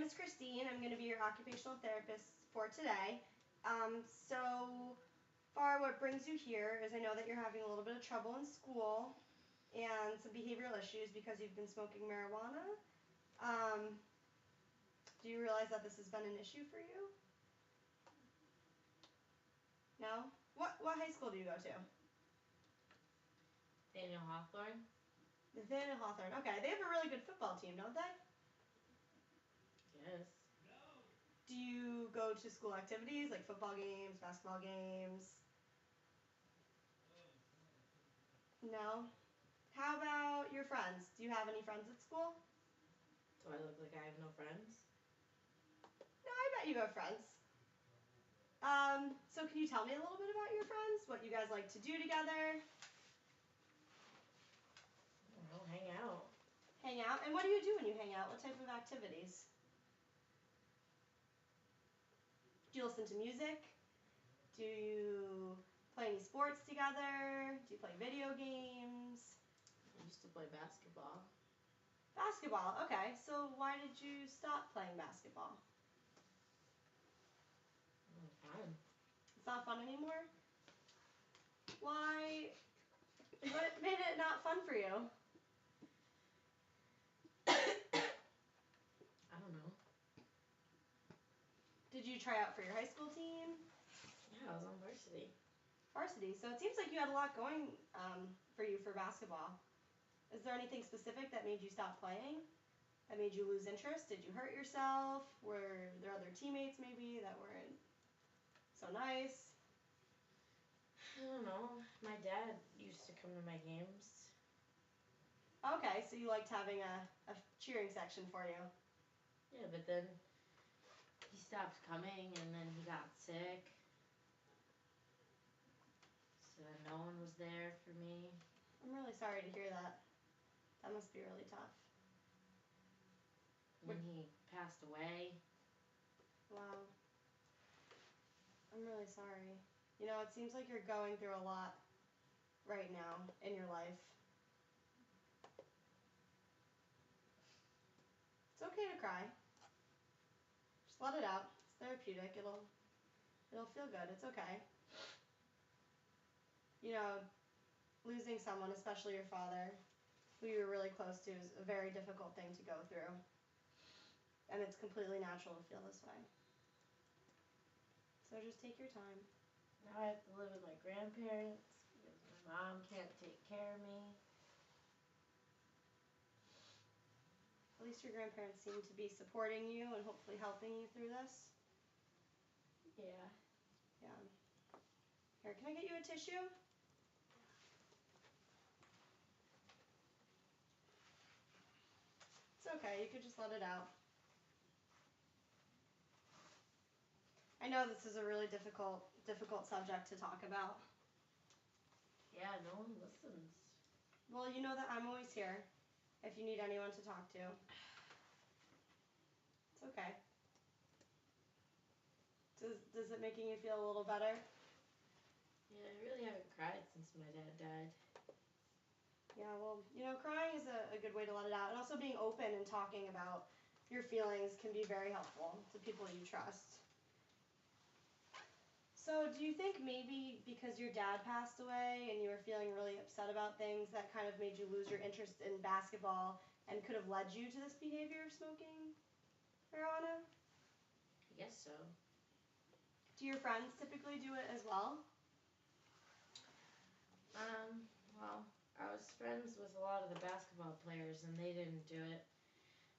is Christine. I'm going to be your occupational therapist for today. So far, what brings you here is I know that you're having a little bit of trouble in school and some behavioral issues because you've been smoking marijuana. Do you realize that this has been an issue for you? No? What high school do you go to? Nathaniel Hawthorne. Nathaniel Hawthorne. Okay, they have a really good football team, don't they? Yes. Do you go to school activities like football games, basketball games? No? How about your friends? Do you have any friends at school? Do I look like I have no friends? No, I bet you have friends. So can you tell me a little bit about your friends? What you guys like to do together? I don't know, hang out. Hang out? And what do you do when you hang out? What type of activities? Do you listen to music? Do you play any sports together? Do you play video games? I used to play basketball. Basketball, okay. So why did you stop playing basketball? Fun. It's not fun anymore? Why? What made it not fun for you? I don't know. Did you try out for your high school team? Yeah, I was on varsity. Varsity. So it seems like you had a lot going for you for basketball. Is there anything specific that made you stop playing? That made you lose interest? Did you hurt yourself? Were there other teammates maybe that weren't so nice? I don't know. My dad used to come to my games. Okay, so you liked having a cheering section for you. Yeah, but then he stopped coming and then he got sick. So no one was there for me. I'm really sorry to hear that. That must be really tough. When he passed away. Wow. I'm really sorry. You know, it seems like you're going through a lot right now in your life. It's okay to cry. Just let it out. It's therapeutic. It'll feel good. It's okay. You know, losing someone, especially your father, who you were really close to, is a very difficult thing to go through. And it's completely natural to feel this way. So just take your time. Now I have to live with my grandparents because my mom can't take care of me. At least your grandparents seem to be supporting you and hopefully helping you through this. Yeah. Yeah. Here, can I get you a tissue? It's okay, you could just let it out. I know this is a really difficult subject to talk about. Yeah, no one listens. Well, you know that I'm always here if you need anyone to talk to. It's okay. Does it making you feel a little better? Yeah, I really haven't cried since my dad died. Yeah, well, you know, crying is a good way to let it out. And also being open and talking about your feelings can be very helpful to people you trust. So do you think maybe because your dad passed away and you were feeling really upset about things, that kind of made you lose your interest in basketball and could have led you to this behavior of smoking marijuana? I guess so. Do your friends typically do it as well? Well, I was friends with a lot of the basketball players and they didn't do it.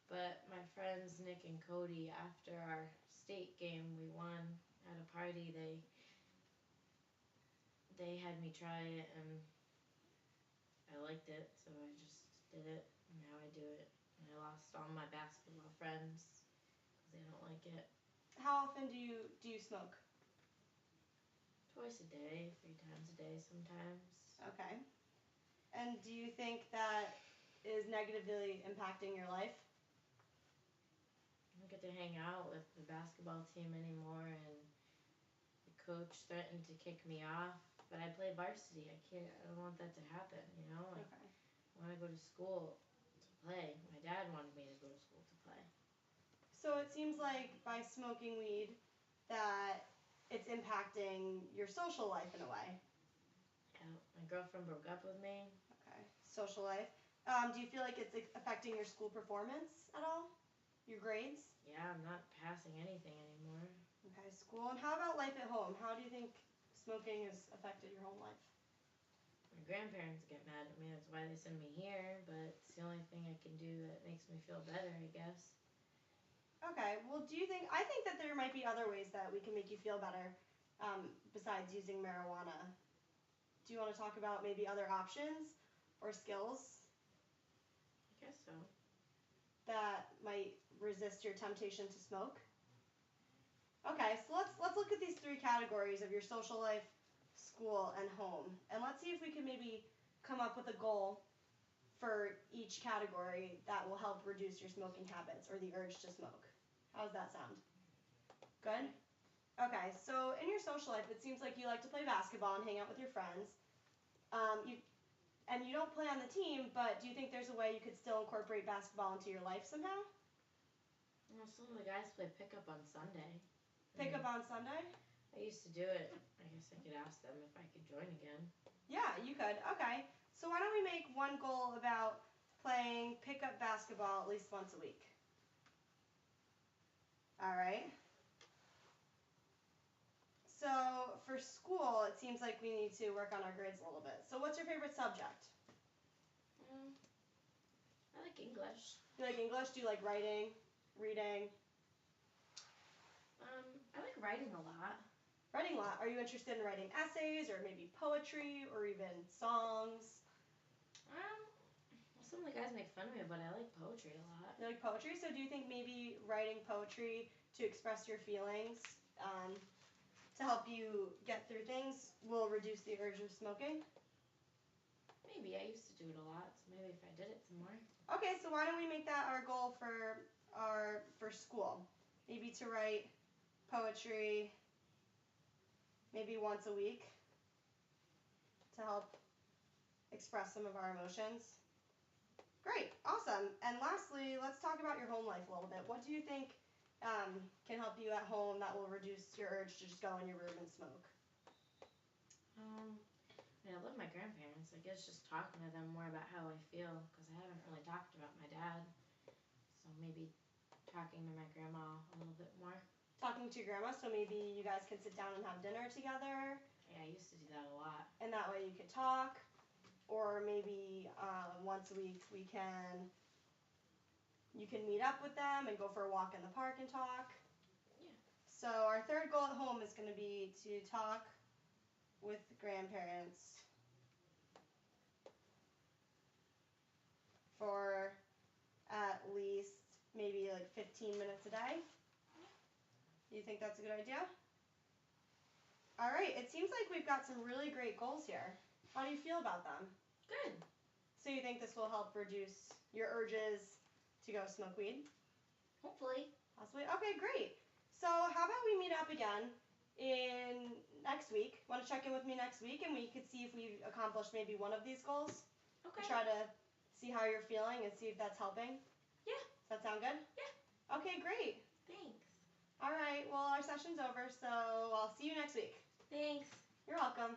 But my friends Nick and Cody, after our state game we won at a party, they had me try it and I liked it, so I just did it and now I do it. And I lost all my basketball friends because they don't like it. How often do you smoke? Twice a day, 3 times a day sometimes. Okay. And do you think that is negatively impacting your life? I don't get to hang out with the basketball team anymore and the coach threatened to kick me off, but I play varsity. I don't want that to happen, you know? Like, Okay. I want to go to school to play. My dad wanted me to go to school to play. So it seems like by smoking weed that it's impacting your social life in a way. Yeah, my girlfriend broke up with me. Okay. Social life. Do you feel like it's affecting your school performance at all? Your grades? Yeah, I'm not passing anything anymore. Okay, school. And how about life at home? How do you think smoking has affected your home life? My grandparents get mad at me. That's why they send me here. But it's the only thing I can do that makes me feel better, I guess. Okay, well, I think that there might be other ways that we can make you feel better besides using marijuana. Do you want to talk about maybe other options or skills I guess so. that might resist your temptation to smoke? Okay, so let's look at these three categories of your social life, school, and home. And let's see if we can maybe come up with a goal for each category that will help reduce your smoking habits or the urge to smoke. How does that sound? Good? Okay, so in your social life, it seems like you like to play basketball and hang out with your friends. You don't play on the team, but do you think there's a way you could still incorporate basketball into your life somehow? Well, some of the guys play pickup on Sunday. Pickup on Sunday? I used to do it. I guess I could ask them if I could join again. Yeah, you could. Okay. So why don't we make one goal about playing pickup basketball at least once a week? All right. So for school, it seems like we need to work on our grades a little bit. So what's your favorite subject? I like English. Do you like English? Do you like writing, reading? I like writing a lot. Writing a lot. Are you interested in writing essays or maybe poetry or even songs? Some of the guys make fun of me, but I like poetry a lot. You like poetry? So do you think maybe writing poetry to express your feelings to help you get through things will reduce the urge of smoking? Maybe. I used to do it a lot, so maybe if I did it some more. Okay, so why don't we make that our goal for school? Maybe to write poetry maybe once a week to help express some of our emotions. Great, awesome. And lastly, let's talk about your home life a little bit. What do you think can help you at home that will reduce your urge to just go in your room and smoke? I love my grandparents. I guess just talking to them more about how I feel, because I haven't really talked about my dad. So maybe talking to my grandma a little bit more. Talking to your grandma, so maybe you guys can sit down and have dinner together. Yeah, I used to do that a lot. And that way you could talk. Or maybe once a week you can meet up with them and go for a walk in the park and talk. Yeah. So our third goal at home is going to be to talk with grandparents for at least maybe like 15 minutes a day. Do you think that's a good idea? All right, it seems like we've got some really great goals here. How do you feel about them? Good. So you think this will help reduce your urges to go smoke weed? Hopefully. Possibly. Okay, great. So how about we meet up again in next week? Want to check in with me next week and we could see if we've accomplished maybe one of these goals? Okay. Try to see how you're feeling and see if that's helping? Yeah. Does that sound good? Yeah. Okay, great. Thanks. All right, well, our session's over, so I'll see you next week. Thanks. You're welcome.